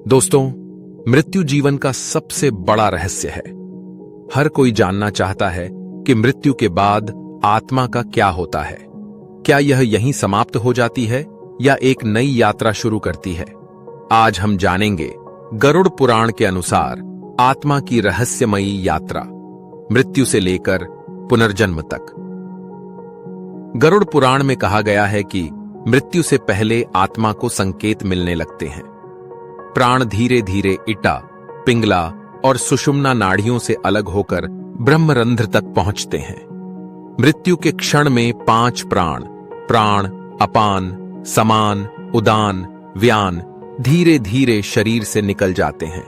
दोस्तों, मृत्यु जीवन का सबसे बड़ा रहस्य है। हर कोई जानना चाहता है कि मृत्यु के बाद आत्मा का क्या होता है। क्या यह यहीं समाप्त हो जाती है या एक नई यात्रा शुरू करती है? आज हम जानेंगे गरुड़ पुराण के अनुसार आत्मा की रहस्यमयी यात्रा, मृत्यु से लेकर पुनर्जन्म तक। गरुड़ पुराण में कहा गया है कि मृत्यु से पहले आत्मा को संकेत मिलने लगते हैं। प्राण धीरे धीरे इटा, पिंगला और सुषुम्ना नाड़ियों से अलग होकर ब्रह्मरंध्र तक पहुंचते हैं। मृत्यु के क्षण में 5 प्राण, अपान, समान, उदान, व्यान धीरे धीरे शरीर से निकल जाते हैं।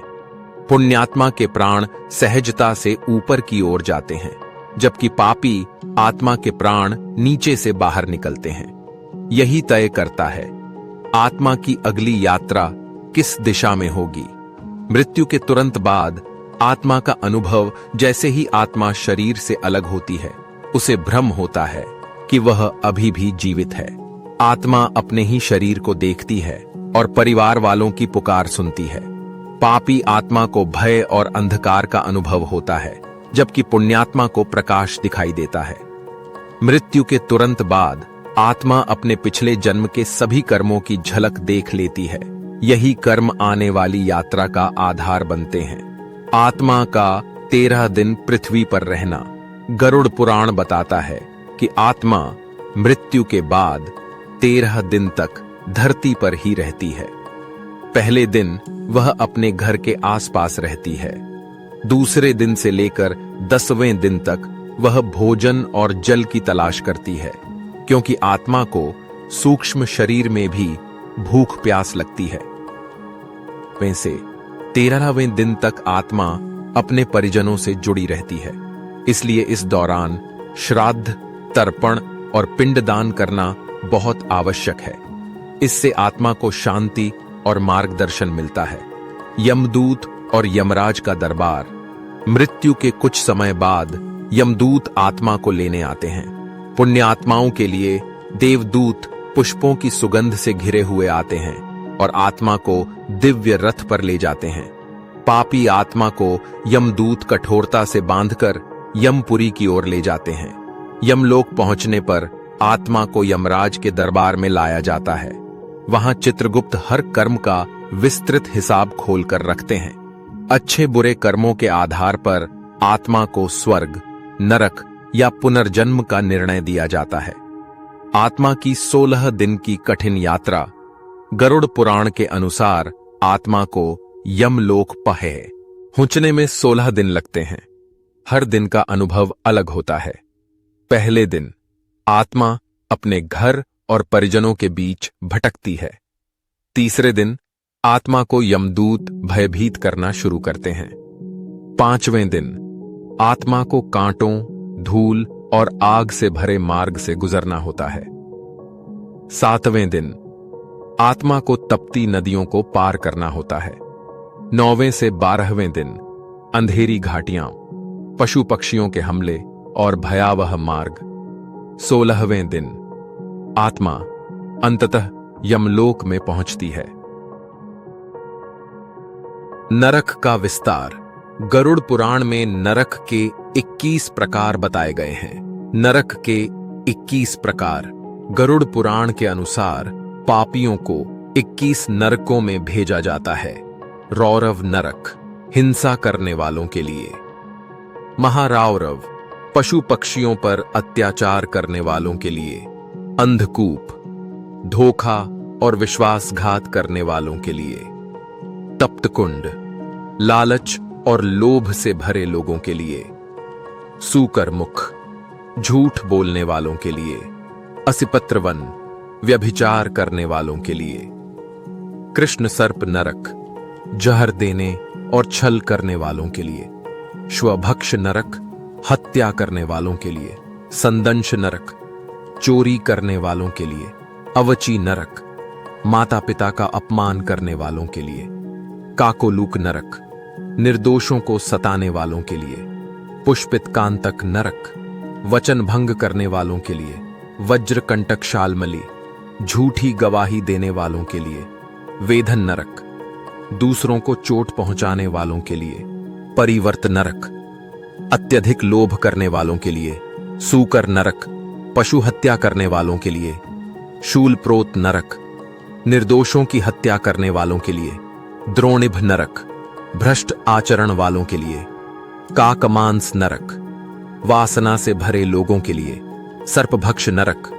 पुण्यात्मा के प्राण सहजता से ऊपर की ओर जाते हैं, जबकि पापी आत्मा के प्राण नीचे से बाहर निकलते हैं। यही तय करता है आत्मा की अगली यात्रा किस दिशा में होगी। मृत्यु के तुरंत बाद आत्मा का अनुभव जैसे ही आत्मा शरीर से अलग होती है, उसे भ्रम होता है कि वह अभी भी जीवित है। आत्मा अपने ही शरीर को देखती है और परिवार वालों की पुकार सुनती है। पापी आत्मा को भय और अंधकार का अनुभव होता है, जबकि पुण्यात्मा को प्रकाश दिखाई देता है। मृत्यु के तुरंत बाद आत्मा अपने पिछले जन्म के सभी कर्मों की झलक देख लेती है। यही कर्म आने वाली यात्रा का आधार बनते हैं। आत्मा का 13 दिन पृथ्वी पर रहना। गरुड़ पुराण बताता है कि आत्मा मृत्यु के बाद 13 दिन तक धरती पर ही रहती है। पहले दिन वह अपने घर के आसपास रहती है। दूसरे दिन से लेकर 10वें दिन तक वह भोजन और जल की तलाश करती है, क्योंकि आत्मा को सूक्ष्म शरीर में भी भूख प्यास लगती है। वैसे 13वें दिन तक आत्मा अपने परिजनों से जुड़ी रहती है, इसलिए इस दौरान श्राद्ध, तर्पण और पिंडदान करना बहुत आवश्यक है। इससे आत्मा को शांति और मार्गदर्शन मिलता है। यमदूत और यमराज का दरबार। मृत्यु के कुछ समय बाद यमदूत आत्मा को लेने आते हैं। पुण्य आत्माओं के लिए देवदूत पुष्पों की सुगंध से घिरे हुए आते हैं और आत्मा को दिव्य रथ पर ले जाते हैं। पापी आत्मा को यमदूत कठोरता से बांधकर यमपुरी की ओर ले जाते हैं। यमलोक पहुंचने पर आत्मा को यमराज के दरबार में लाया जाता है। वहां चित्रगुप्त हर कर्म का विस्तृत हिसाब खोलकर रखते हैं। अच्छे बुरे कर्मों के आधार पर आत्मा को स्वर्ग, नरक या पुनर्जन्म का निर्णय दिया जाता है। आत्मा की 16 दिन की कठिन यात्रा। गरुड़ पुराण के अनुसार आत्मा को यमलोक पहुंचने में 16 दिन लगते हैं। हर दिन का अनुभव अलग होता है। पहले दिन आत्मा अपने घर और परिजनों के बीच भटकती है। तीसरे दिन आत्मा को यमदूत भयभीत करना शुरू करते हैं। 5वें दिन आत्मा को कांटों, धूल और आग से भरे मार्ग से गुजरना होता है। 7वें दिन आत्मा को तपती नदियों को पार करना होता है। 9वें से 12वें दिन अंधेरी घाटियां, पशु पक्षियों के हमले और भयावह मार्ग। 16वें दिन आत्मा अंततः यमलोक में पहुंचती है। नरक का विस्तार। गरुड़ पुराण में नरक के 21 प्रकार बताए गए हैं। नरक के 21 प्रकार। गरुड़ पुराण के अनुसार पापियों को 21 नरकों में भेजा जाता है। रौरव नरक, हिंसा करने वालों के लिए। महारावरव, पशु पक्षियों पर अत्याचार करने वालों के लिए। अंधकूप, धोखा और विश्वासघात करने वालों के लिए। तप्तकुंड, लालच और लोभ से भरे लोगों के लिए। सूकर मुख, झूठ बोलने वालों के लिए। असिपत्रवन, व्यभिचार करने वालों के लिए। कृष्ण सर्प नरक, जहर देने और छल करने वालों के लिए। श्वभक्ष नरक, हत्या करने वालों के लिए। संदंश नरक, चोरी करने वालों के लिए। अवची नरक, माता पिता का अपमान करने वालों के लिए। काकोलूक नरक, निर्दोषों को सताने वालों के लिए। पुष्पित कांतक नरक, वचन भंग करने वालों के लिए। वज्रकंटक शालमली, झूठी गवाही देने वालों के लिए। वेधन नरक, दूसरों को चोट पहुंचाने वालों के लिए परिवर्त नरक, अत्यधिक लोभ करने वालों के लिए सूकर नरक, पशु हत्या करने वालों के लिए शूलप्रोत नरक, निर्दोषों की हत्या करने वालों के लिए द्रोणिभ नरक, भ्रष्ट आचरण वालों के लिए काकमांस नरक, वासना से भरे लोगों के लिए सर्पभक्ष नरक,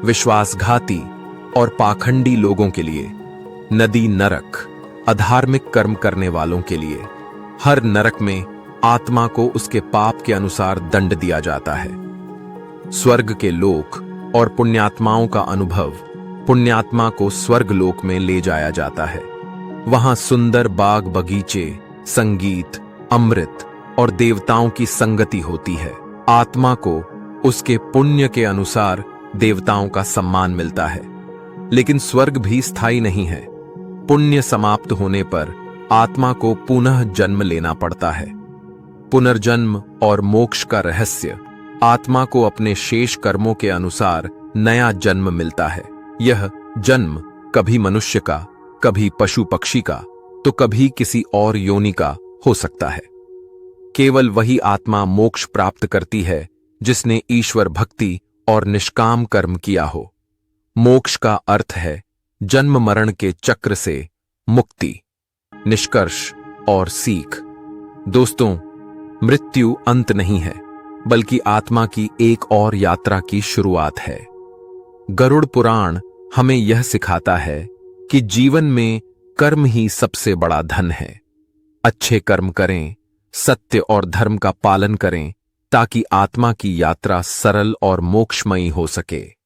विश्वासघाती और पाखंडी लोगों के लिए नदी नरक, अधार्मिक कर्म करने वालों के लिए हर नरक में आत्मा को उसके पाप के अनुसार दंड दिया जाता है। स्वर्ग के लोक और पुण्यात्माओं का अनुभव पुण्यात्मा को स्वर्ग लोक में ले जाया जाता है। वहां सुंदर बाग बगीचे, संगीत, अमृत और देवताओं की संगति होती है। आत्मा को उसके पुण्य के अनुसार देवताओं का सम्मान मिलता है। लेकिन स्वर्ग भी स्थायी नहीं है। पुण्य समाप्त होने पर आत्मा को पुनः जन्म लेना पड़ता है। पुनर्जन्म और मोक्ष का रहस्य, आत्मा को अपने शेष कर्मों के अनुसार नया जन्म मिलता है। यह जन्म कभी मनुष्य का, कभी पशु पक्षी का, तो कभी किसी और योनि का हो सकता है। केवल वही आत्मा मोक्ष प्राप्त करती है जिसने ईश्वर भक्ति और निष्काम कर्म किया हो। मोक्ष का अर्थ है जन्म मरण के चक्र से मुक्ति, निष्कर्ष और सीख। दोस्तों, मृत्यु अंत नहीं है, बल्कि आत्मा की एक और यात्रा की शुरुआत है। गरुड़ पुराण हमें यह सिखाता है कि जीवन में कर्म ही सबसे बड़ा धन है। अच्छे कर्म करें, सत्य और धर्म का पालन करें, ताकि आत्मा की यात्रा सरल और मोक्षमयी हो सके।